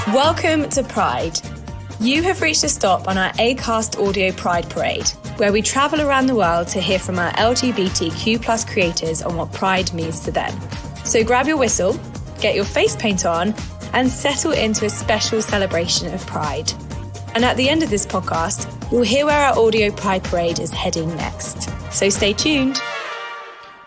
Welcome to Pride. You have reached a stop on our Acast Audio Pride Parade, where we travel around the world to hear from our LGBTQ+ creators on what Pride means to them. So grab your whistle, get your face paint on, and settle into a special celebration of Pride. And at the end of this podcast, you'll hear where our Audio Pride Parade is heading next. So stay tuned.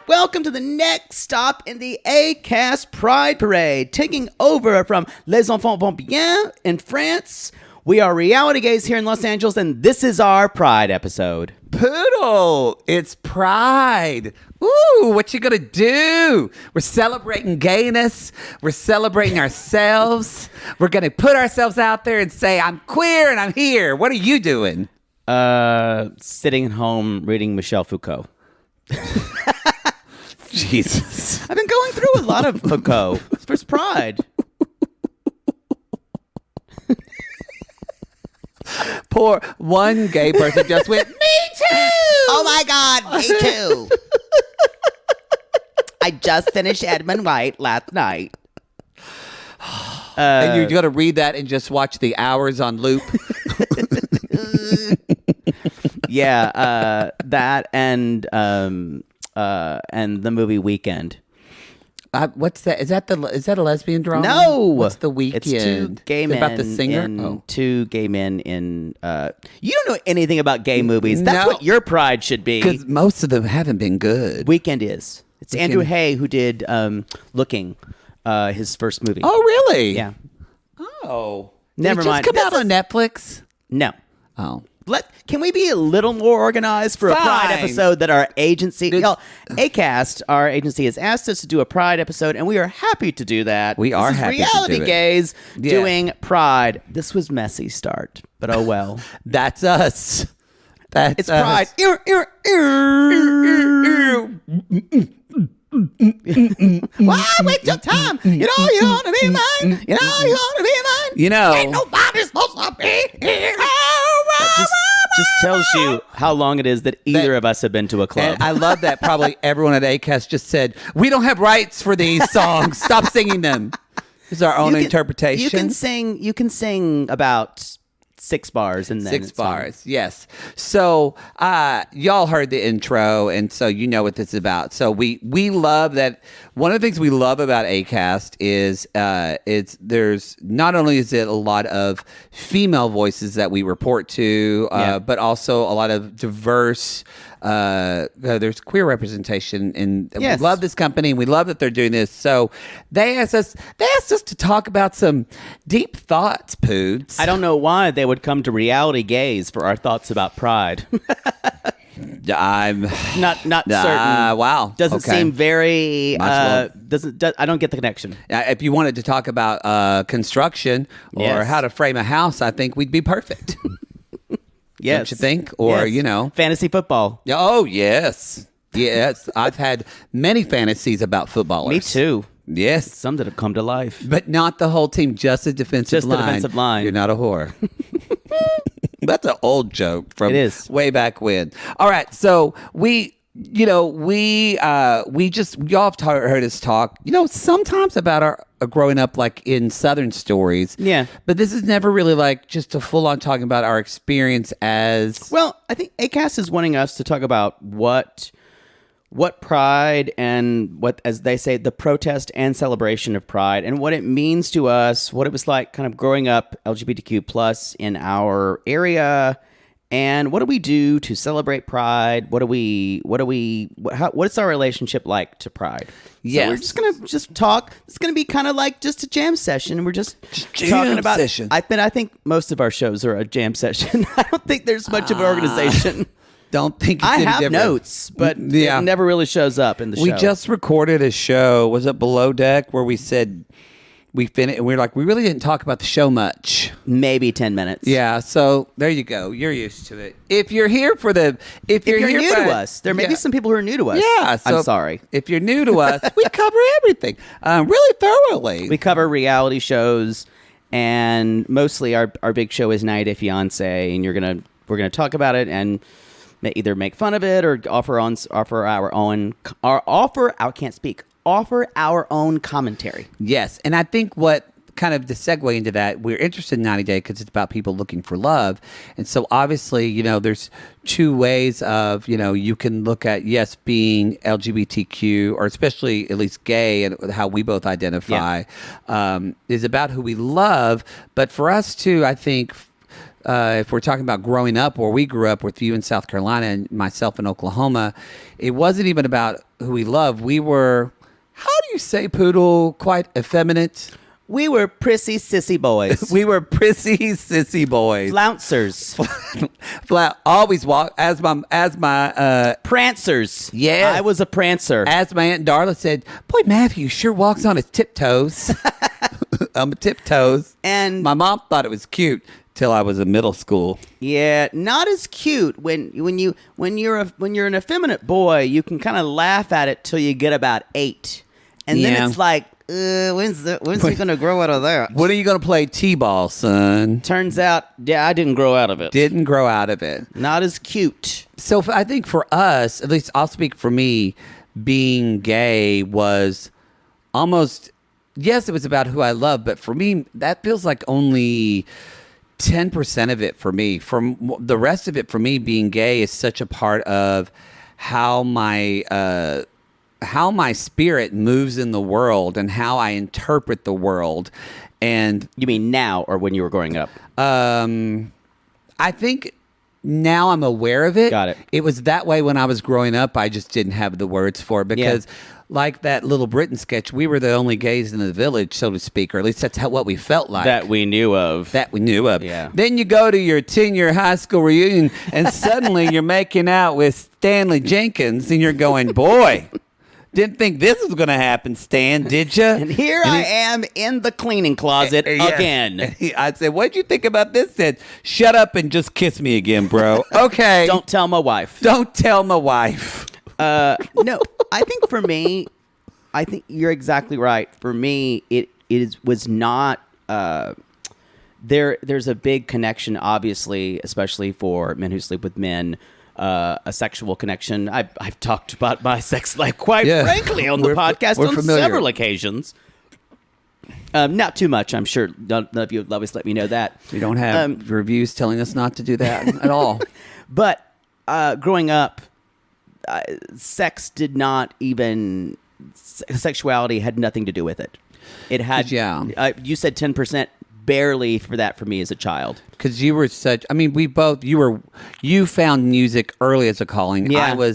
Welcome to the next stop in the Acast Pride Parade. Taking over from Les Enfants Vont Bien in France, we are reality gays here in Los Angeles, and this is our Pride episode. Poodle, it's Pride. Ooh, what you gonna do? We're celebrating gayness. We're celebrating ourselves. We're gonna put ourselves out there and say, I'm queer and I'm here. What are you doing? Sitting at home reading Michel Foucault. Jesus. I've been going through a lot of Foucault for Pride. Poor one gay person just went, me too. Oh my God, me too. I just finished Edmund White last night. And you're going to read that and just watch the hours on loop? Yeah, that and the movie Weekend. What's that? Is that a lesbian drama? No. What's the Weekend? It's two gay men about the singer. Two gay men in. You don't know anything about gay movies. That's what your Pride should be. Because most of them haven't been good. Weekend is. It's Andrew Hay who did Looking, his first movie. Oh, really? Yeah. Oh. Never mind. Did it just come out on Netflix? No. Oh. Can we be a little more organized for a Pride episode that our agency, Acast, our agency, has asked us to do a Pride episode, and we are happy to do that. We are happy to do it. Reality gays doing Pride. This was messy start, but oh well. That's us. It's Pride. Why waste your time? You know you want to be mine. You know you want to be mine. You know. Ain't nobody supposed to be here. Just tells you how long it is that either of us have been to a club. And I love that probably everyone at Acast just said, we don't have rights for these songs. Stop singing them. This is our own interpretation. You can sing about 6 bars and then 6 bars. Yes. So y'all heard the intro, and so you know what this is about. So we love that. One of the things we love about Acast is there's not only is it a lot of female voices that we report to, but also a lot of diverse. There's queer representation, and we love this company, and we love that they're doing this. So they asked us to talk about some deep thoughts, Poods. I don't know why they would come to reality gays for our thoughts about Pride. I'm not certain. Wow, doesn't seem very. I don't get the connection. If you wanted to talk about construction or how to frame a house, I think we'd be perfect. Yes. Don't you think? Or, fantasy football. Oh, yes. Yes. I've had many fantasies about footballers. Me too. Yes. Some that have come to life. But not the whole team, just the defensive line. Just the defensive line. You're not a whore. That's an old joke from way back when. All right. So y'all have heard us talk, sometimes about our growing up like in Southern stories. Yeah. But this is never really like just a full on talking about our experience as. Well, I think Acast is wanting us to talk about what Pride and what, as they say, the protest and celebration of Pride and what it means to us, what it was like kind of growing up LGBTQ plus in our area. And what do we do to celebrate Pride? What is our relationship like to Pride? Yeah, so we're just gonna talk. It's gonna be kind of like just a jam session, and we're just talking about. Session. I think most of our shows are a jam session. I don't think there's much of an organization. Don't think I have notes, but it never really shows up in the show. We just recorded a show. Was it Below Deck where we said? We finished, and we were like, we really didn't talk about the show much. Maybe 10 minutes. Yeah, so there you go. You're used to it. If you're here for if you're new to us, there may be some people who are new to us. Yeah, so I'm sorry. If you're new to us, we cover everything really thoroughly. We cover reality shows, and mostly our big show is 90 Day Fiancé, and we're gonna talk about it and either make fun of it or offer our own commentary. Yes, and I think what kind of to segue into that, we're interested in 90 Day because it's about people looking for love. And so obviously, you know, there's two ways of, you know, you can look at, yes, being LGBTQ, or especially at least gay, and how we both identify, is about who we love. But for us too, I think, if we're talking about growing up, where we grew up with you in South Carolina and myself in Oklahoma, it wasn't even about who we love. We were, how do you say, Poodle, quite effeminate? We were prissy sissy boys. We were prissy sissy boys. Flouncers. Always walk as my Prancers. Yes. I was a prancer. As my Aunt Darla said, boy, Matthew sure walks on his tiptoes. Tiptoes. And my mom thought it was cute till I was in middle school. Yeah, not as cute when you're an effeminate boy. You can kind of laugh at it till you get about 8, and then it's like, when's he gonna grow out of that? When are you gonna play t-ball, son? Turns out, yeah, I didn't grow out of it. Didn't grow out of it. Not as cute. So I think for us, at least I'll speak for me, being gay was almost, yes, it was about who I love, but for me, that feels like only 10% of it for me. From the rest of it, for me, being gay is such a part of how my spirit moves in the world and how I interpret the world. And you mean now or when you were growing up? I think now I'm aware of it. Got it. It was that way when I was growing up. I just didn't have the words for it because like that Little Britain sketch, we were the only gays in the village, so to speak, or at least that's what we felt like. That we knew of. Yeah. Then you go to your 10-year high school reunion and suddenly you're making out with Stanley Jenkins and you're going, boy, didn't think this was going to happen, Stan, did you? And here I am in the cleaning closet again. I said, what'd you think about this? Said, shut up and just kiss me again, bro. Okay. Don't tell my wife. Don't tell my wife. No, I think for me, I think you're exactly right. For me, it was not. There's a big connection, obviously, especially for men who sleep with men. A sexual connection. I've talked about my sex life quite frankly on the podcast on several occasions. Not too much, I'm sure. None of you would always let me know that. We don't have reviews telling us not to do that at all. But growing up, sex did not even. Sexuality had nothing to do with it. It had. You said 10%. Barely for that for me as a child. Because you were such, I mean, you found music early as a calling. Yeah.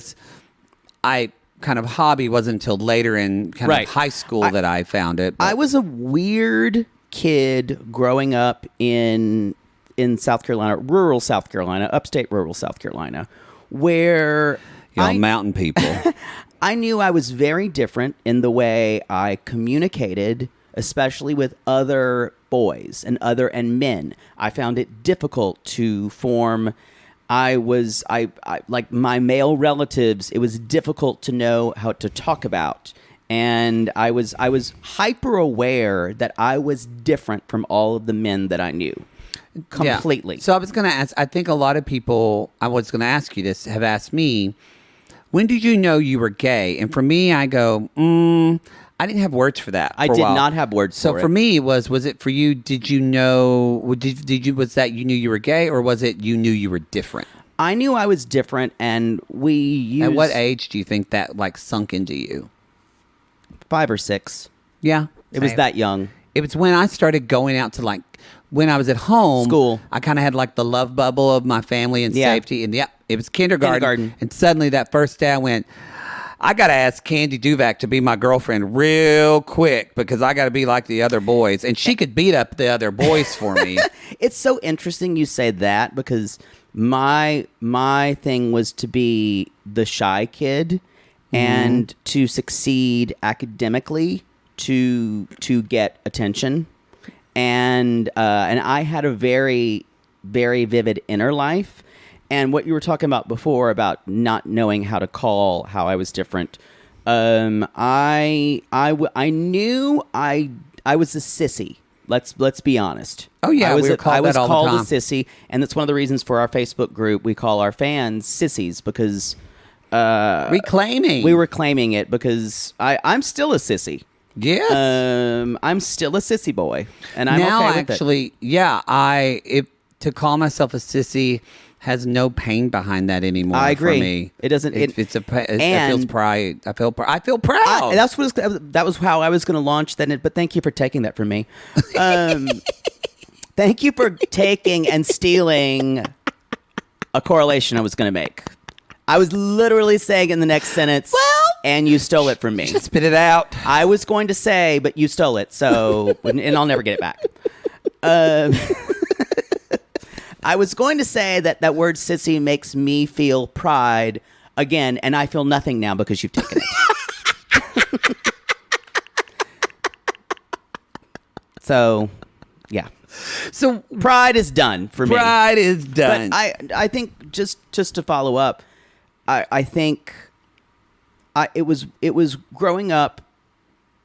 I kind of hobby wasn't until later in kind of high school that I found it. But. I was a weird kid growing up in South Carolina, rural South Carolina, upstate rural South Carolina, where mountain people. I knew I was very different in the way I communicated, especially with other boys and men. I found it difficult to form. I like my male relatives. It was difficult to know how to talk about, and I was hyper aware that I was different from all of the men that I knew. Completely. Yeah. So I was going to ask. I think a lot of people. I was going to ask you this. Have asked me. When did you know you were gay? And for me, I go. I didn't have words for that. I did not have words for it. So for me, was it for you? Did you know? Was that you knew you were gay, or was it you knew you were different? I knew I was different, and we used. At what age do you think that like sunk into you? 5 or 6. Yeah, it was that young. It was when I started going out to when I was at home. School. I kind of had like the love bubble of my family and safety, and it was kindergarten. And suddenly that first day I went. I got to ask Candy Duvac to be my girlfriend real quick because I got to be like the other boys. And she could beat up the other boys for me. It's so interesting you say that because my thing was to be the shy kid and to succeed academically to get attention. And I had a very, very vivid inner life. And what you were talking about before about not knowing how to call how I was different, I knew I was a sissy. Let's be honest. Oh yeah, I was called a sissy, and that's one of the reasons for our Facebook group we call our fans sissies because we were claiming it because I'm still a sissy. Yes. I'm still a sissy boy, and I'm now, okay with actually, to call myself a sissy has no pain behind that anymore. I agree. For me, it doesn't. It feels pride. I feel proud. That was how I was going to launch that. But thank you for taking that from me. Thank you for taking and stealing a correlation I was going to make. I was literally saying in the next sentence, and you stole it from me. Spit it out. I was going to say, but you stole it, and I'll never get it back. I was going to say that word sissy makes me feel pride again, and I feel nothing now because you've taken it. So, yeah. So pride is done for me. Pride is done. But I think just to follow up, I think it was growing up.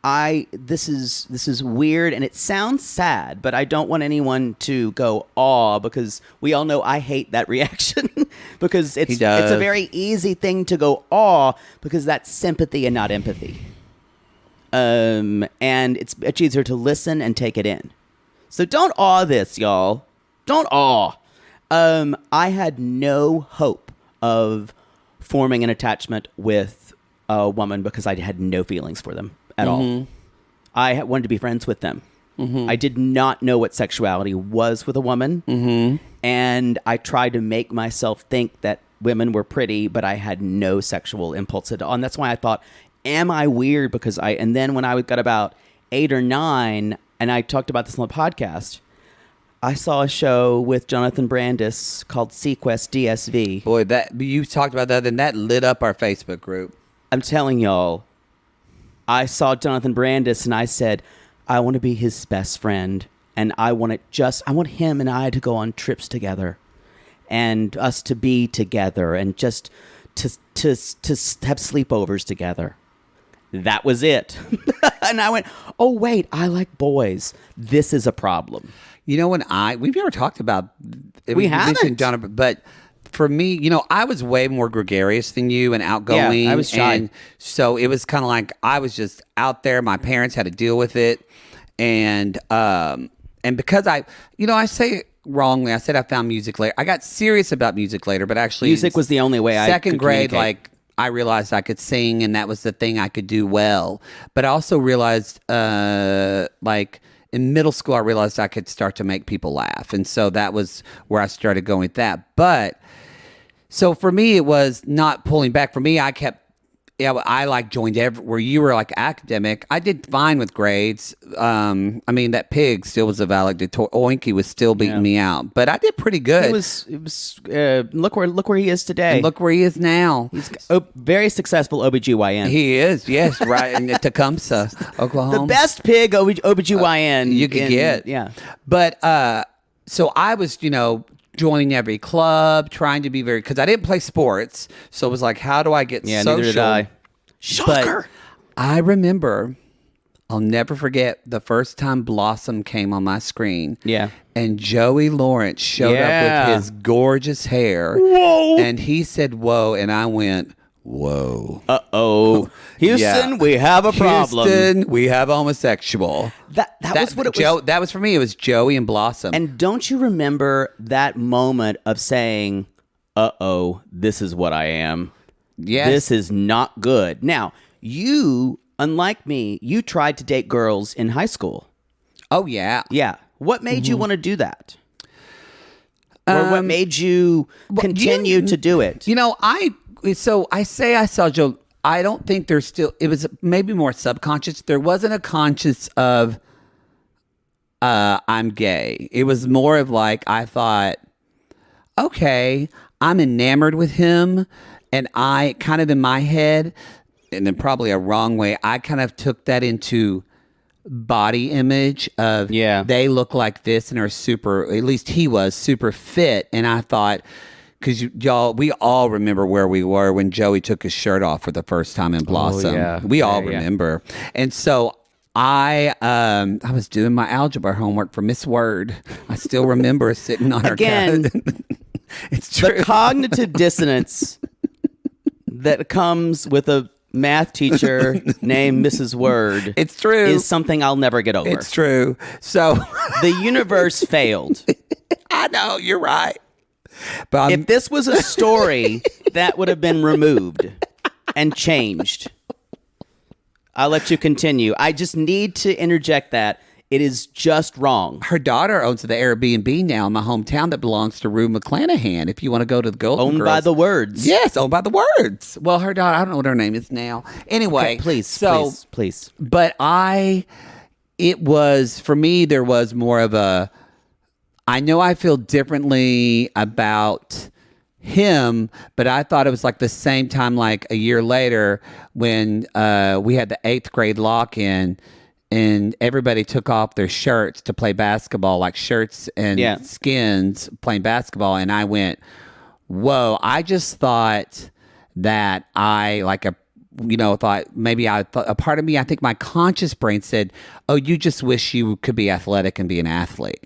This is weird and it sounds sad, but I don't want anyone to go aw because we all know I hate that reaction because it's a very easy thing to go aw because that's sympathy and not empathy. And it's much easier to listen and take it in. So don't awe this, y'all. Don't awe. I had no hope of forming an attachment with a woman because I had no feelings for them at all. I wanted to be friends with them. I did not know what sexuality was with a woman. And I tried to make myself think that women were pretty, but I had no sexual impulse at all. And that's why I thought, am I weird? And then when I got about 8 or 9, and I talked about this on the podcast, I saw a show with Jonathan Brandis called Sequest DSV. Boy, that you talked about that, and that lit up our Facebook group. I'm telling y'all, I saw Jonathan Brandis, and I said, I want to be his best friend, and I want him and I to go on trips together, and us to be together, and just to have sleepovers together. That was it. And I went, oh, wait, I like boys. This is a problem. You know, we've never talked about it. We haven't. Jonathan, but for me, I was way more gregarious than you and outgoing. Yeah, I was shy. And so it was kind of like I was just out there. My parents had to deal with it. And because I say it wrongly. I said I found music later. I got serious about music later, but actually music was the only way I could second grade, communicate. I realized I could sing, and that was the thing I could do well. But I also realized, in middle school, I realized I could start to make people laugh. And so that was where I started going with that. But so for me, it was not pulling back. For me, I joined where you were like academic. I did fine with grades. That pig still was a valedictorian. Oinky was still beating me out, but I did pretty good. It was. Look where he is today. And look where he is now. He's very successful OBGYN. He is, yes, right in Tecumseh, Oklahoma. The best pig OBGYN you could get. Yeah. But so I was, joining every club, trying to be because I didn't play sports. So it was like, how do I get social? Neither did I. Shocker. But I remember, I'll never forget the first time Blossom came on my screen. Yeah. And Joey Lawrence showed up with his gorgeous hair. Whoa. And he said, whoa. And I went, whoa. Uh-oh. Houston, we have a problem. Houston, we have homosexual. That was what it was. That was for me. It was Joey and Blossom. And don't you remember that moment of saying, uh-oh, this is what I am. Yes. This is not good. Now, you, unlike me, you tried to date girls in high school. Oh, yeah. Yeah. What made you want to do that? Or what made you continue to do it? So I say I saw Joe. I don't think there's still, it was maybe more subconscious. There wasn't a conscious of I'm gay. It was more of like, I thought, okay, I'm enamored with him. And I kind of in my head, and then probably a wrong way, I kind of took that into body image of they look like this and are super, at least he was super fit. And I thought, because y'all, we all remember where we were when Joey took his shirt off for the first time in Blossom. Oh, yeah. We all remember. And so I was doing my algebra homework for Miss Word. I still remember sitting on her couch. It's true. The cognitive dissonance that comes with a math teacher named Mrs. Word. It's true. Is something I'll never get over. It's true. So the universe failed. I know, you're right. But if this was a story, that would have been removed and changed. I'll let you continue. I just need to interject that. It is just wrong. Her daughter owns the Airbnb now in my hometown that belongs to Rue McClanahan. If you want to go to the Golden Owned Girls. by the Words. Yes, owned by the Words. Well, her daughter, I don't know what her name is now. Anyway. Okay, please. But it was, for me, there was more of a, I know I feel differently about him, but I thought it was like the same time, like a year later when we had the 8th grade lock-in and everybody took off their shirts to play basketball, like shirts and skins playing basketball. And I went, whoa, I just thought that thought maybe a part of me, I think my conscious brain said, oh, you just wish you could be athletic and be an athlete.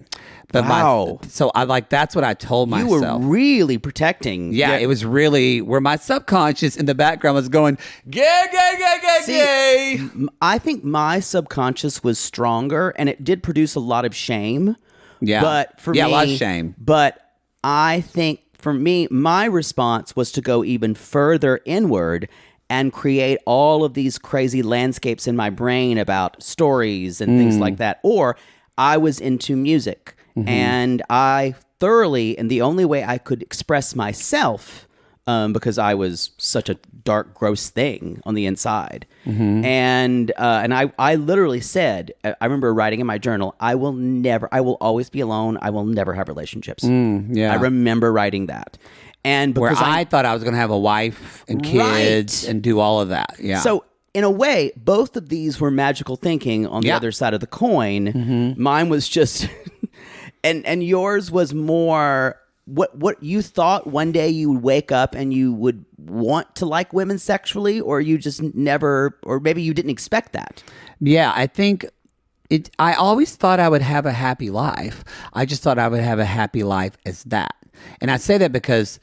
But wow. So that's what I told myself. You were really protecting. Yeah, it was really where my subconscious in the background was going, gay. I think my subconscious was stronger and it did produce a lot of shame. Yeah. But for me, a lot of shame. But I think for me, my response was to go even further inward and create all of these crazy landscapes in my brain about stories and things like that. Or I was into music. And I thoroughly, and the only way I could express myself, because I was such a dark, gross thing on the inside. And I literally said, I remember writing in my journal, I will always be alone. I will never have relationships. I remember writing that. And because I thought I was going to have a wife and kids and do all of that. Yeah. So in a way, both of these were magical thinking on the other side of the coin. Mine was just... And yours was more what you thought one day you would wake up and you would want to like women sexually, or you just never, or maybe you didn't expect that. Yeah, I think I always thought I would have a happy life. I just thought I would have a happy life as that. And I say that because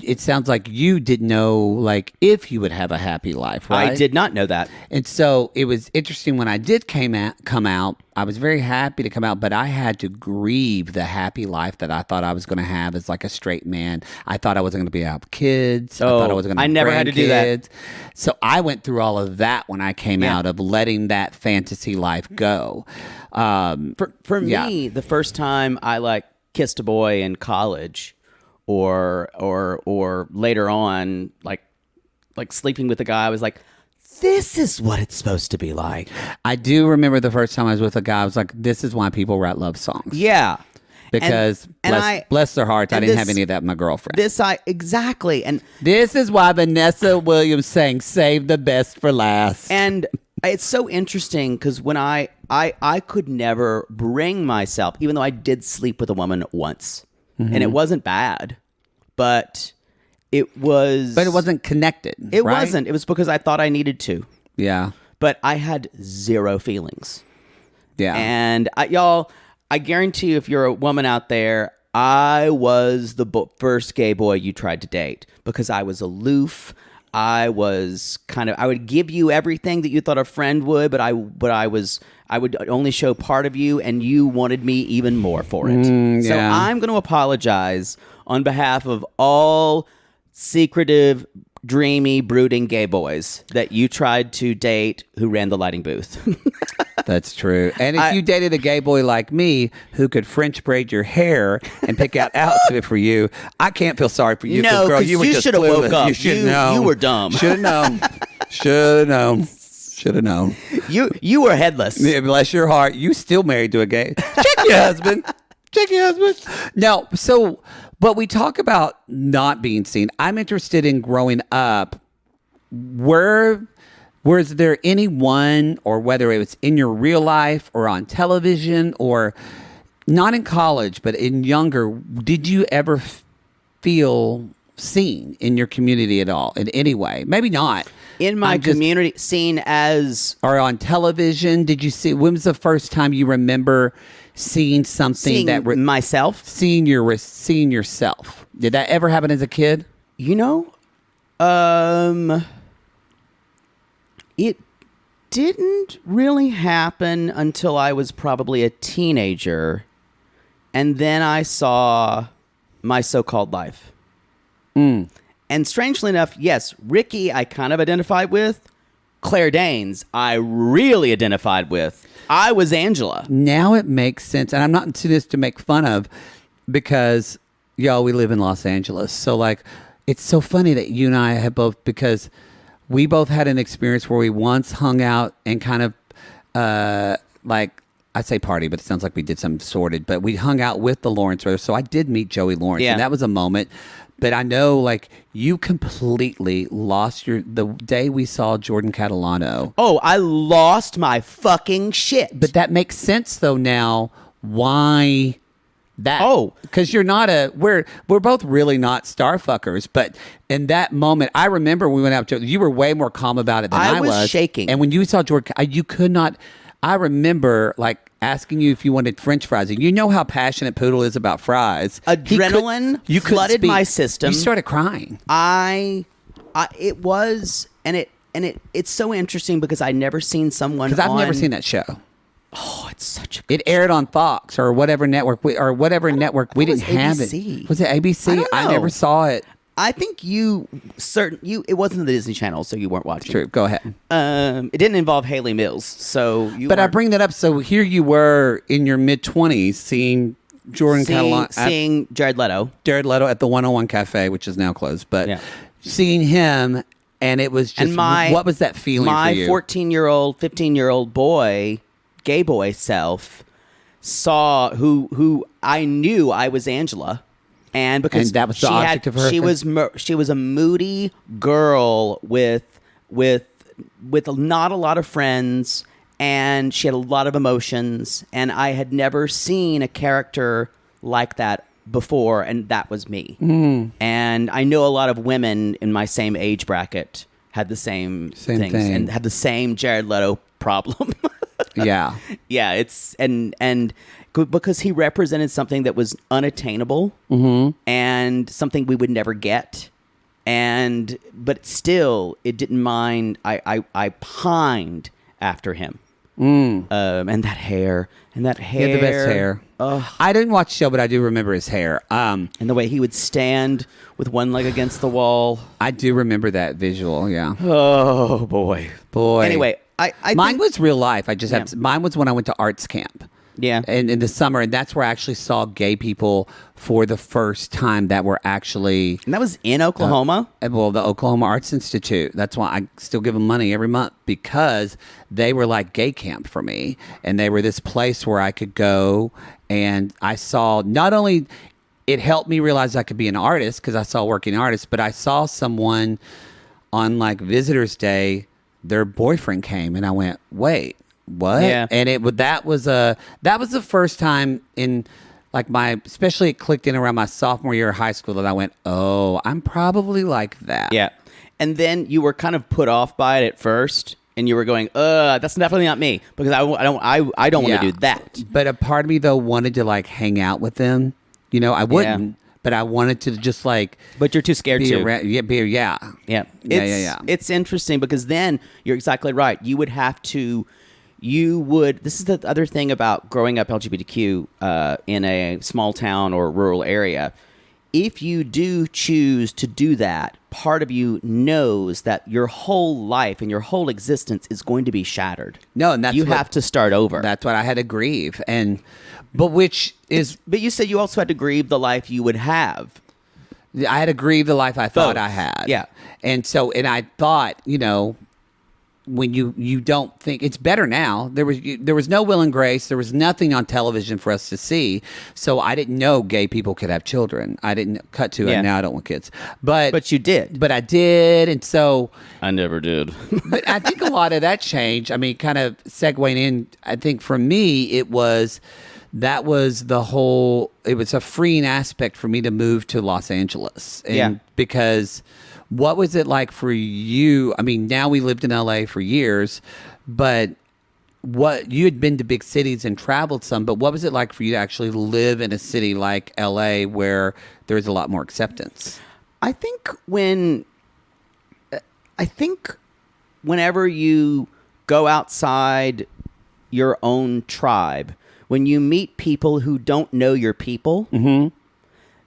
it sounds like you didn't know, like, if you would have a happy life, right? I did not know that. And so it was interesting when I did come out, I was very happy to come out, but I had to grieve the happy life that I thought I was going to have as like a straight man. I thought I wasn't going to be able to have kids. I thought I wasn't going to have never had to do that. So I went through all of that when I came out of letting that fantasy life go. For me, the first time I kissed a boy in college, or later on, like sleeping with a guy, I was like, this is what it's supposed to be like. I do remember the first time I was with a guy, I was like, this is why people write love songs. Yeah. Because bless their hearts, I didn't have any of that with my girlfriend. Exactly. And this is why Vanessa Williams sang Save the Best for Last. And it's so interesting because when I could never bring myself, even though I did sleep with a woman once, and it wasn't bad, but it was... But it wasn't connected, It right? wasn't. It was because I thought I needed to. Yeah. But I had zero feelings. Yeah. And I guarantee you, if you're a woman out there, I was the first gay boy you tried to date because I was aloof. I was I would give you everything that you thought a friend would, but I would only show part of you, and you wanted me even more for it. So I'm going to apologize on behalf of all secretive, dreamy, brooding gay boys that you tried to date who ran the lighting booth. That's true. And if you dated a gay boy like me who could French braid your hair and pick out outfit for you, I can't feel sorry for you. No, girl, you should have woke up. You should have known. You were dumb. Should have known. Should have known. Should have known. You were headless. Yeah, bless your heart. You still married to a gay. Check your husband. Check your husband. No, but we talk about not being seen. I'm interested in growing up. Was there anyone, or whether it was in your real life or on television or not in college, but in younger, did you ever feel seen in your community at all in any way? Maybe not. In my community, seen as... Or on television, did you see... When was the first time you remember seeing something myself? Seeing yourself. Did that ever happen as a kid? It didn't really happen until I was probably a teenager. And then I saw My So-Called Life. And strangely enough, yes, Ricky I kind of identified with. Claire Danes I really identified with. I was Angela. Now it makes sense. And I'm not into this to make fun of, because, y'all, we live in Los Angeles. So, like, it's so funny that you and I have both, because we both had an experience where we once hung out and kind of, like, I say party, but it sounds like we did something sordid. But we hung out with the Lawrence brothers. So I did meet Joey Lawrence. Yeah. And that was a moment. But I know, like, you completely lost the day we saw Jordan Catalano. Oh, I lost my fucking shit. But that makes sense, though, now. Why that? Oh. Because you're not we're both really not star fuckers. But in that moment, I remember we went out to, you were way more calm about it than I was. I was shaking. And when you saw Jordan, you could not, I remember, like, asking you if you wanted French fries. And you know how passionate Poodle is about fries. Adrenaline flooded my system. You started crying. It was, and it's so interesting because I'd never seen someone. Because I've never seen that show. Oh, it's such a. It aired on Fox or whatever network. We didn't have ABC. it. Was it ABC? I never saw it. I think it wasn't the Disney Channel, so you weren't watching. True. Go ahead. It didn't involve Haley Mills, so you. But I bring that up. So here you were in your mid-20s, seeing Jordan Catalano, seeing Jared Leto at the 101 Cafe, which is now closed. But seeing him, and it was just, what was that feeling for you? My 14-year-old, 15-year-old boy, gay boy self, saw who I knew I was Angela. And because that was the object of her, she was a moody girl with not a lot of friends, and she had a lot of emotions, and I had never seen a character like that before, and that was me. And I know a lot of women in my same age bracket had the same things and had the same Jared Leto problem. Yeah. It's and because he represented something that was unattainable and something we would never get, but still it didn't mind. I pined after him. And that hair. He had the best hair. I didn't watch the show, but I do remember his hair. And the way he would stand with one leg against the wall. I do remember that visual. Yeah. Oh boy. Anyway, mine was real life. Mine was when I went to arts camp. Yeah. And in the summer, and that's where I actually saw gay people for the first time that were actually. And that was in Oklahoma? The Oklahoma Arts Institute. That's why I still give them money every month, because they were like gay camp for me. And they were this place where I could go, and I saw not only it helped me realize I could be an artist because I saw working artists, but I saw someone on like Visitor's Day, their boyfriend came, and I went, wait. What? Yeah. And that was the first time in like especially it clicked in around my sophomore year of high school that I went, oh, I'm probably like that. Yeah. And then you were kind of put off by it at first, and you were going, that's definitely not me, because I don't want to do that. But a part of me though wanted to like hang out with them. You know, I wouldn't, but I wanted to just like. But you're too scared to. Yeah. It's interesting because then you're exactly right. This is the other thing about growing up LGBTQ in a small town or rural area. If you do choose to do that, part of you knows that your whole life and your whole existence is going to be shattered. No, and you have to start over. That's what I had to grieve, but you said you also had to grieve the life you would have. I had to grieve the life I thought I had. Yeah, and I thought, when you don't think it's better now. There was no Will and Grace. There was nothing on television for us to see. So I didn't know gay people could have children. I didn't cut to it. Now I don't want kids. But you did. But I did, and so I never did. But I think a lot of that changed. I mean, kind of segueing in. I think for me, it was a freeing aspect for me to move to Los Angeles. Because. What was it like for you? I mean, now we lived in LA for years, but you had been to big cities and traveled some, but what was it like for you to actually live in a city like LA where there's a lot more acceptance? I think whenever you go outside your own tribe, when you meet people who don't know your people,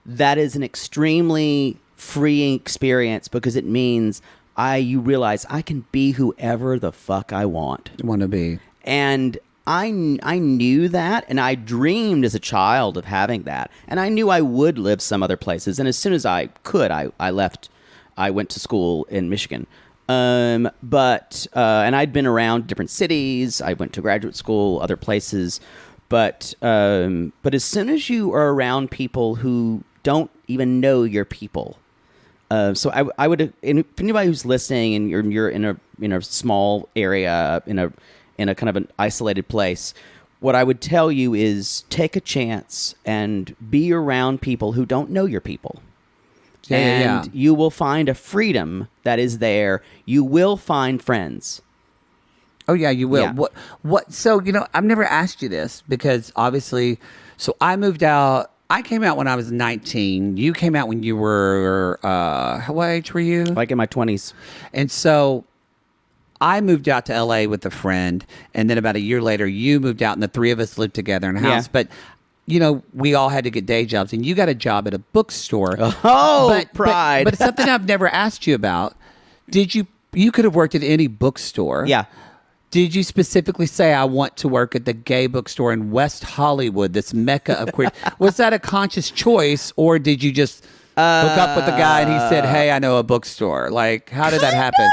that is an extremely freeing experience because it means you realize I can be whoever the fuck I want to be. And I knew that, and I dreamed as a child of having that, and I knew I would live some other places. And as soon as I could, I left. I went to school in Michigan, and I'd been around different cities. I went to graduate school, other places, but as soon as you are around people who don't even know your people, so I would, if anybody who's listening and you're in a small area in a kind of an isolated place, what I would tell you is take a chance and be around people who don't know your people. And you will find a freedom that is there. You will find friends. Oh, yeah, you will. Yeah. What? So, I've never asked you this because obviously, so I moved out. I came out when I was 19. You came out when you were, what age were you? Like in my 20s. And so I moved out to L.A. with a friend, and then about a year later, you moved out, and the three of us lived together in a house. Yeah. But, we all had to get day jobs, and you got a job at a bookstore. Oh, pride. But something I've never asked you about, you could have worked at any bookstore. Yeah. Did you specifically say, I want to work at the gay bookstore in West Hollywood, this mecca of queer? Was that a conscious choice, or did you just hook up with the guy and he said, hey, I know a bookstore? Like, how did that happen?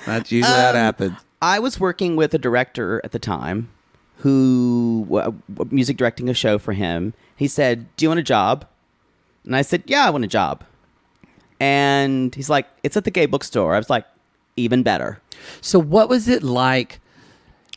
That's usually how it happens. I was working with a director at the time who music directing a show for him. He said, do you want a job? And I said, yeah, I want a job. And he's like, it's at the gay bookstore. I was like, even better. So what was it like?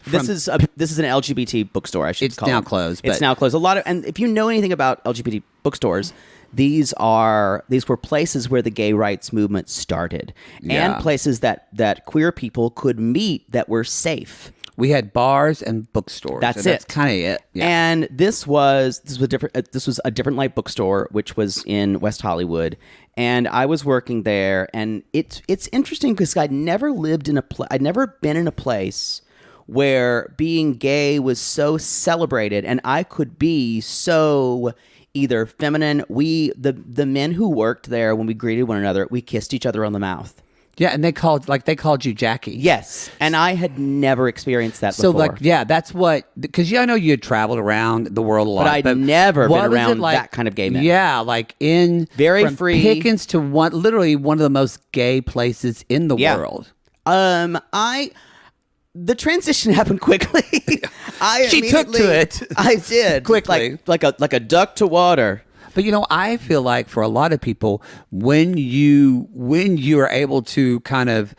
This is an LGBT bookstore, I should call it. It's now closed. It's now closed. And if you know anything about LGBT bookstores, these were places where the gay rights movement started, and places that queer people could meet that were safe. We had bars and bookstores. That's kind of it. Yeah. And this was different. This was a different light bookstore, which was in West Hollywood, and I was working there. And it's interesting because I'd never been in a place where being gay was so celebrated, and I could be so either feminine. The men who worked there, when we greeted one another, we kissed each other on the mouth. Yeah, and they called you Jackie. Yes, and I had never experienced that before. So that's what, because I know you had traveled around the world a lot, but I'd never been around that kind of gay men. Yeah, very free. Pickens to literally one of the most gay places in the world. The transition happened quickly. She took to it. I did quickly, like a duck to water. But I feel like for a lot of people, when you're able to kind of,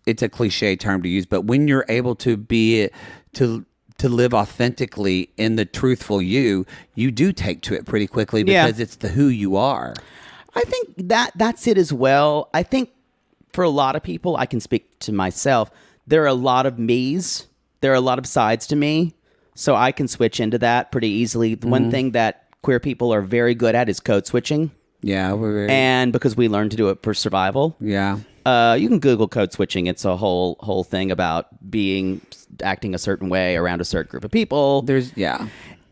it's a cliche term to use, but when you're able to to live authentically in the truthful you do take to it pretty quickly because it's the who you are. I think that's it as well. I think for a lot of people, I can speak to myself, there are a lot of me's. There are a lot of sides to me. So I can switch into that pretty easily. The one thing that queer people are very good at is code switching. Yeah. And because we learned to do it for survival. Yeah. You can Google code switching. It's a whole thing about acting a certain way around a certain group of people.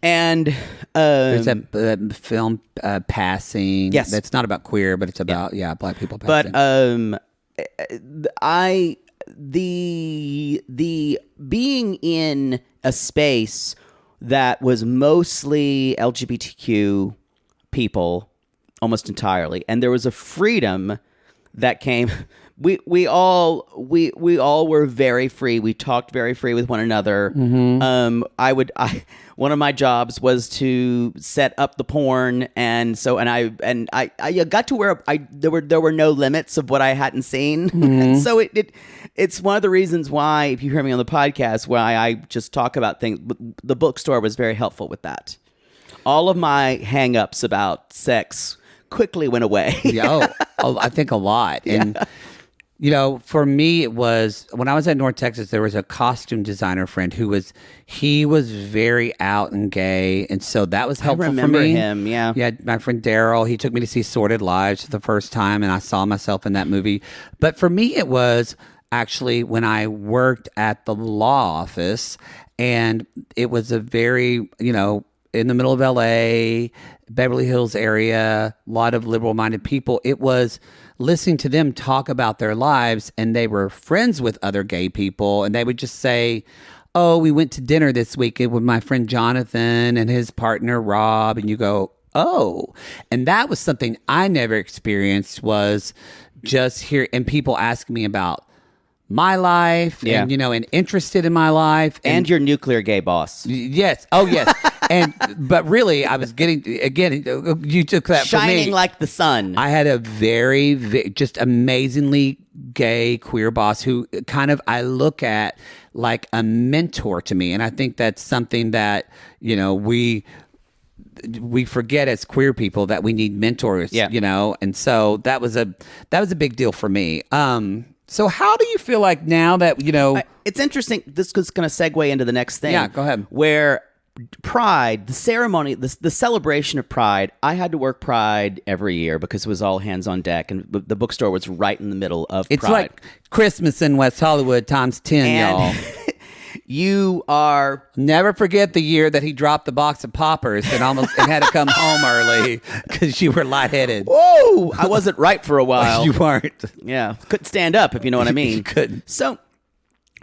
And there's that film Passing. Yes. That's not about queer, but it's about black people passing. But the being in a space that was mostly LGBTQ people almost entirely, and there was a freedom that came. We all were very free. We talked very free with one another. One of my jobs was to set up the porn, and I got to where there were no limits of what I hadn't seen. So it's one of the reasons why, if you hear me on the podcast, why I just talk about things. The bookstore was very helpful with that. All of my hang-ups about sex quickly went away. I think a lot. And for me, it was when I was at North Texas, there was a costume designer friend who was very out and gay. And so that was helpful for me. I remember him, yeah. Yeah, my friend Daryl, he took me to see Sordid Lives for the first time, and I saw myself in that movie. But for me, it was actually when I worked at the law office, and it was a very, in the middle of LA, Beverly Hills area, a lot of liberal-minded people. It was listening to them talk about their lives, and they were friends with other gay people, and they would just say, oh, we went to dinner this weekend with my friend Jonathan and his partner Rob, and you go, oh. And that was something I never experienced, was just hear and people asking me about my life and, and interested in my life. And your nuclear gay boss. Yes. Oh, yes. But really, I was getting, again, you took that from me. Shining like the sun. I had a very, just amazingly gay queer boss who kind of I look at like a mentor to me. And I think that's something that, we forget as queer people, that we need mentors, and so that was a big deal for me. So how do you feel like now that, it's interesting. This is going to segue into the next thing. Yeah, go ahead. Where Pride, the ceremony, the celebration of Pride, I had to work Pride every year because it was all hands on deck, and the bookstore was right in the middle of Pride. It's like Christmas in West Hollywood times 10, y'all. You are... Never forget the year that he dropped the box of poppers and had to come home early because you were lightheaded. Whoa! I wasn't right for a while. You weren't. Yeah. Couldn't stand up, if you know what I mean. You couldn't. So,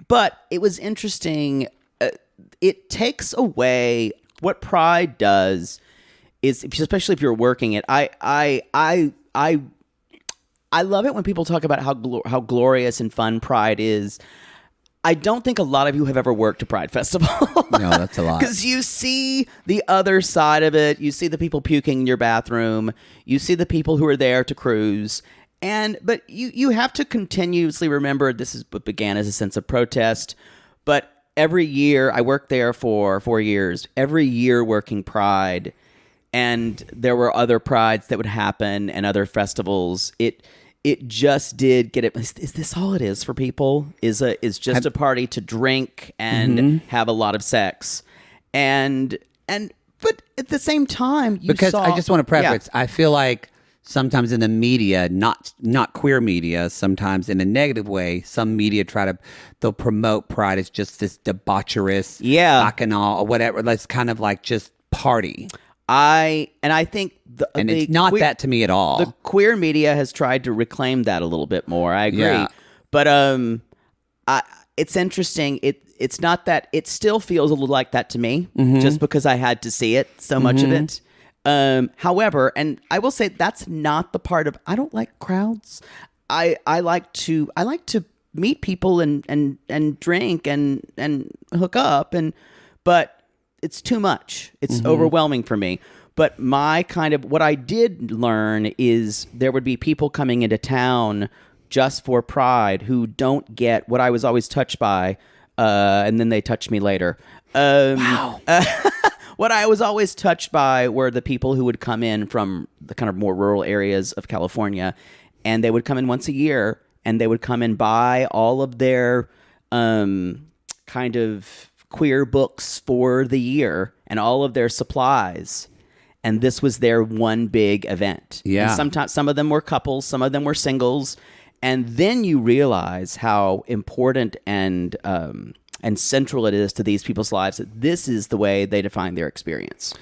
but it was interesting. It takes away what Pride does is, especially if you're working it. I love it when people talk about how glorious and fun Pride is. I don't think a lot of you have ever worked a Pride Festival. No, that's a lot. Because you see the other side of it. You see the people puking in your bathroom. You see the people who are there to cruise. But you have to continuously remember this is what began as a sense of protest. But every year, I worked there for 4 years, every year working Pride, and there were other Prides that would happen and other festivals. It just did get it. Is this all it is for people? Is just a party to drink and have a lot of sex, but at the same time, I just want to preface. I feel like sometimes in the media, not queer media, sometimes in a negative way, some media they'll promote Pride as just this debaucherous, bacchanal or whatever. That's kind of like just party. I think it's not that to me at all. The queer media has tried to reclaim that a little bit more. I agree, but it's interesting. It's not that. It still feels a little like that to me, just because I had to see it so much of it. However, and I will say that's not the part of. I don't like crowds. I like to meet people and drink and hook up but. It's too much. It's overwhelming for me. But what I did learn is there would be people coming into town just for Pride who don't get what I was always touched by, and then they touch me later. Wow. What I was always touched by were the people who would come in from the kind of more rural areas of California, and they would come in once a year, and they would come and buy all of their kind of queer books for the year and all of their supplies, and this was their one big event. And sometimes some of them were couples, some of them were singles, and then you realize how important and central it is to these people's lives that this is the way they define their experience.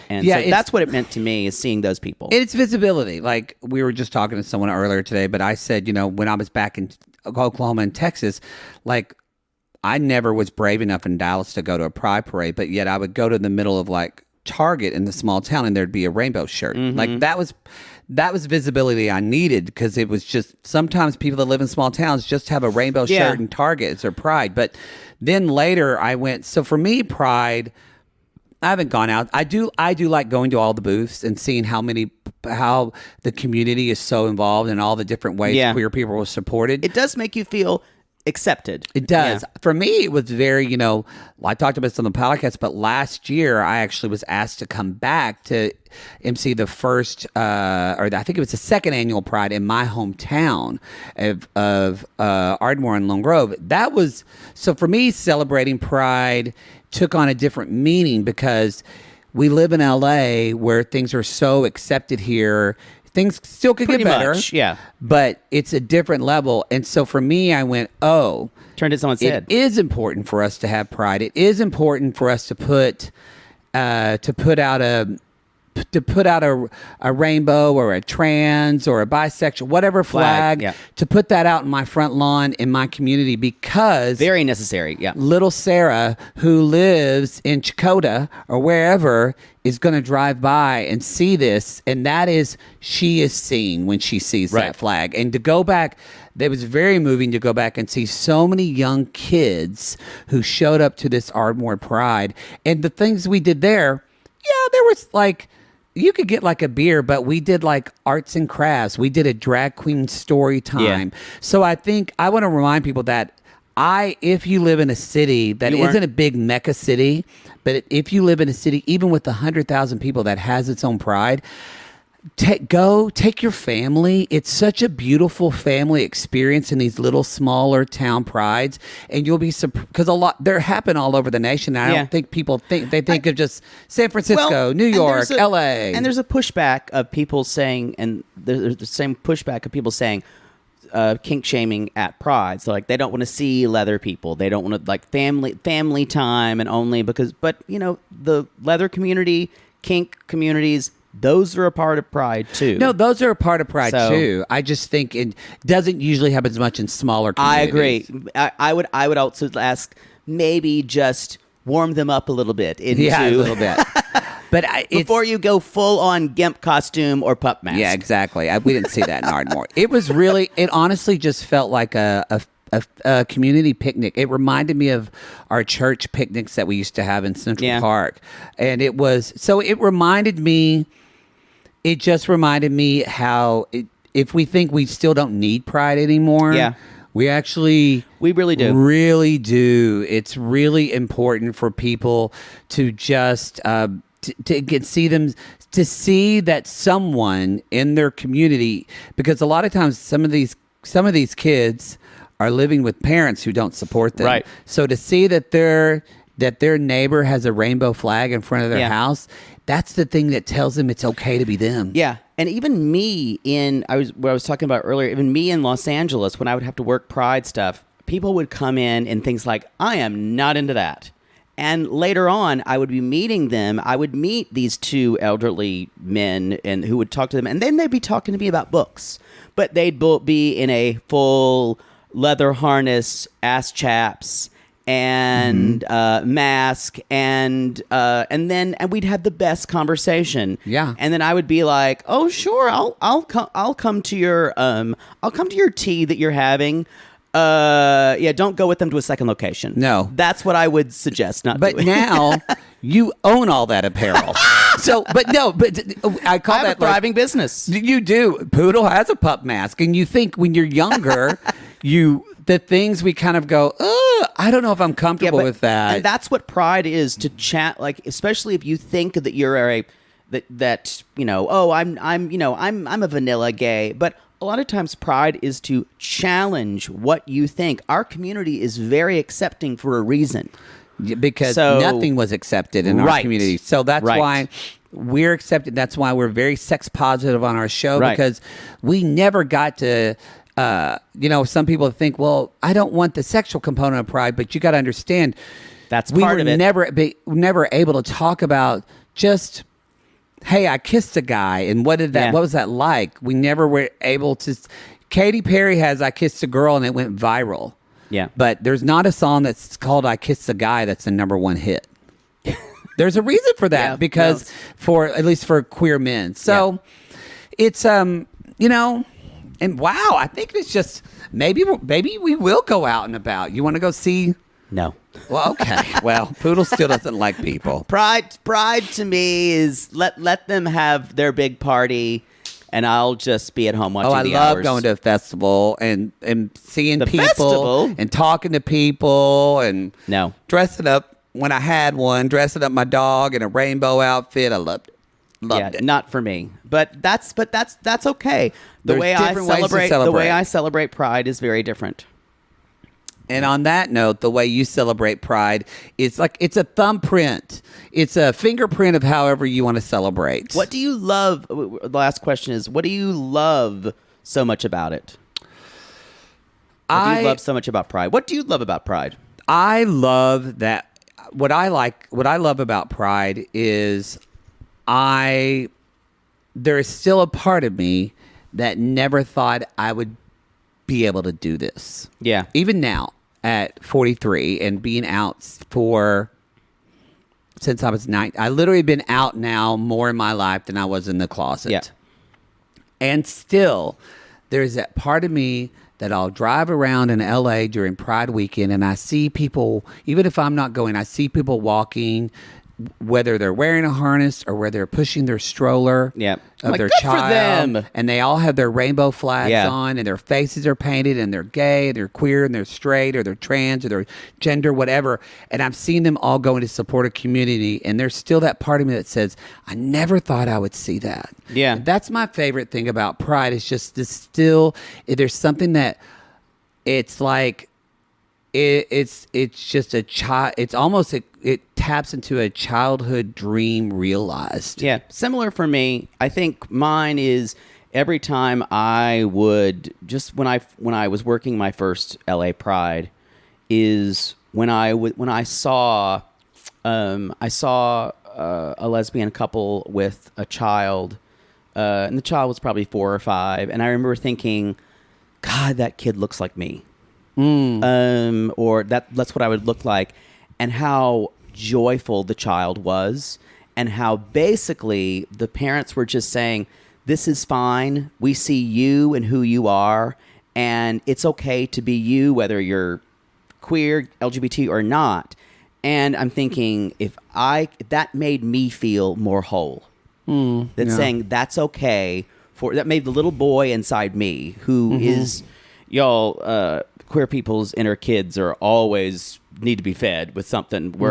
And so that's what it meant to me, is seeing those people. It's visibility. Like we were just talking to someone earlier today, but I said, when I was back in Oklahoma and Texas, like I never was brave enough in Dallas to go to a Pride parade, but yet I would go to the middle of like Target in the small town and there'd be a rainbow shirt. Like that was visibility I needed, because it was just sometimes people that live in small towns just have a rainbow shirt in Target as their Pride. But then later I went, so for me, Pride, I haven't gone out. I do like going to all the booths and seeing how the community is so involved in all the different ways queer people were supported. It does make you feel accepted. It does. Yeah. For me, it was very, I talked about this on the podcast, but last year I actually was asked to come back to MC the first, I think it was the second annual Pride in my hometown of Ardmore and Lone Grove. So for me, celebrating Pride took on a different meaning because we live in LA where things are so accepted here. things still could Pretty get better. much, yeah. But it's a different level. And so for me, I went, turned it on its head. It is important for us to have pride. It is important for us to put out a rainbow or a trans or a bisexual, whatever flag, to put that out in my front lawn in my community, because very necessary. Yeah. Little Sarah, who lives in Chakota or wherever, is going to drive by and see this, and she is seeing when she sees that flag. And to go back, it was very moving to go back and see so many young kids who showed up to this Ardmore Pride, and the things we did there. Yeah, there was like, you could get like a beer, but we did like arts and crafts. We did a drag queen story time. So I think I want to remind people that if you live in a city that isn't a big mecca city, but if you live in a city, even with 100,000 people that has its own pride, take your family. It's such a beautiful family experience in these little smaller town prides, and you'll be because they happen all over the nation. I don't think people think of just San Francisco, New York, L.A. And there's a pushback of people saying, and there's the same pushback of people saying, kink shaming at Pride. So like they don't want to see leather people. They don't want to like family time, and only because. But the leather community, kink communities, those are a part of Pride too. No, those are a part of Pride too. I just think it doesn't usually happen as much in smaller communities. I agree. I would also ask, maybe just warm them up a little bit. A little bit. But before you go full on GIMP costume or pup mask. Yeah, exactly. We didn't see that in Ardmore. It honestly just felt like a community picnic. It reminded me of our church picnics that we used to have in Central Park. And it just reminded me how if we think we still don't need Pride anymore, we really do. Really do. It's really important for people to just to see that someone in their community, because a lot of times some of these kids are living with parents who don't support them. Right. So to see that their neighbor has a rainbow flag in front of their house, that's the thing that tells them it's okay to be them. Yeah. And even me what I was talking about earlier, even me in Los Angeles, when I would have to work Pride stuff, people would come in and things like, I am not into that. And later on, I would be meeting them. I would meet these two elderly men and who would talk to them. And then they'd be talking to me about books. But they'd both be in a full leather harness, ass chaps, and mask, and we'd have the best conversation. Yeah. And then I would be like, "Oh, sure, I'll come to your tea that you're having." Don't go with them to a second location. No, that's what I would suggest. But now you own all that apparel. I call that a thriving business. You do. Poodle has a pup mask, and you think when you're younger, the things we kind of go, I don't know if I'm comfortable with that. And that's what Pride is, to chat, like, especially if you think that you're I'm a vanilla gay, but a lot of times Pride is to challenge what you think. Our community is very accepting for a reason. Because nothing was accepted in our community. So that's why we're accepted. That's why we're very sex positive on our show, because we never got to, some people think, well, I don't want the sexual component of Pride, but you got to understand that's part of it. Never able to talk about just, hey, I kissed a guy, and what was that like? We never were able to. Katy Perry has I Kissed a Girl, and it went viral. Yeah. But there's not a song that's called I Kissed a Guy that's the number one hit. There's a reason for that, because at least for queer men. So it's, and wow, I think it's just, maybe we will go out and about. You want to go see? No. Well, okay. Well, Poodle still doesn't like people. Pride to me is let them have their big party, and I'll just be at home watching the hours. I love going to a festival and seeing the people festival? And talking to people and dressing up when I had one, dressing up my dog in a rainbow outfit. I loved it. Loved it. Not for me, but that's okay. The way I celebrate Pride is very different. And on that note, the way you celebrate Pride, it's a thumbprint. It's a fingerprint of however you want to celebrate. What do you love? The last question is, what do you love so much about it? What do you love so much about Pride? What do you love about Pride? I love that. What I love about Pride is there is still a part of me that never thought I would be able to do this. Yeah. Even now at 43 and being out since I was 9. I literally been out now more in my life than I was in the closet. Yeah. And still, there's that part of me that I'll drive around in LA during Pride weekend and I see people, even if I'm not going, I see people walking, whether they're wearing a harness or whether they're pushing their stroller of their good child. for them. And they all have their rainbow flags on and their faces are painted and they're gay, they're queer and they're straight or they're trans or they're gender, whatever. And I've seen them all going to support a community. And there's still that part of me that says, I never thought I would see that. Yeah. And that's my favorite thing about Pride. It's just there's something that it's like, it's just a child. It's almost it taps into a childhood dream realized. Yeah, similar for me. I think mine is every time I would just when I was working my first LA Pride is when I saw a lesbian couple with a child, and the child was probably 4 or 5, and I remember thinking, God, that kid looks like me. Or that's what I would look like, and how joyful the child was, and how basically the parents were just saying, this is fine. We see you and who you are, and it's okay to be you, whether you're queer, LGBT or not. And I'm thinking, that made me feel more whole. Saying that's okay that made the little boy inside me who is y'all. Queer people's inner kids are always need to be fed with something. We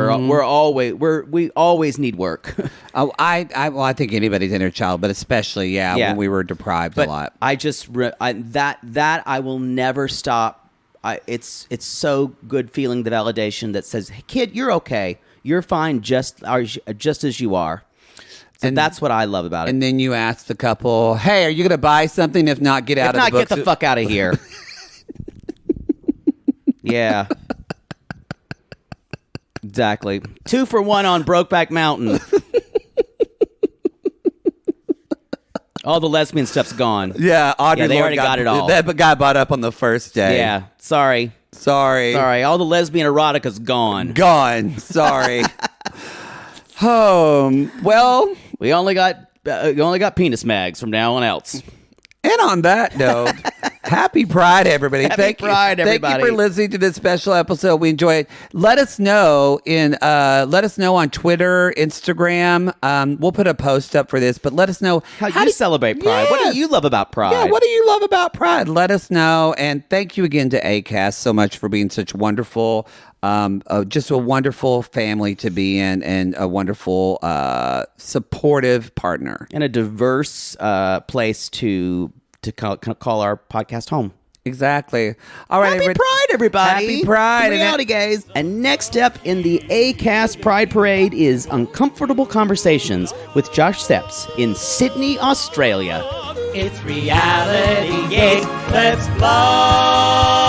always need work. I think anybody's inner child, but especially when we were deprived a lot. I just that I will never stop. It's so good feeling the validation that says, hey, kid, you're okay. You're fine just as you are. So and that's what I love about it. And then you ask the couple, hey, are you going to buy something? If not, get out of the books. Get the fuck out of here. Yeah. Exactly. 2 for 1 on Brokeback Mountain. All the lesbian stuff's gone. Yeah, Audrey they already got it all. That guy bought up on the first day. Yeah, sorry. All the lesbian erotica's gone. Sorry. Well, we only got penis mags from now on else. And on that note, happy Pride, everybody. Happy Pride, everybody. Thank you for listening to this special episode. We enjoy it. Let us know on Twitter, Instagram. We'll put a post up for this, but let us know how you celebrate Pride. Yes. What do you love about Pride? Yeah, what do you love about Pride? Let us know. And thank you again to Acast so much for being such wonderful, just a wonderful family to be in, and a wonderful, supportive partner, and a diverse place to call our podcast home. Exactly. All right. Happy Pride, everybody. Happy Pride. Reality gays. And next up in the Acast Pride Parade is Uncomfortable Conversations with Josh Sepps in Sydney, Australia. It's reality gays. Let's fly.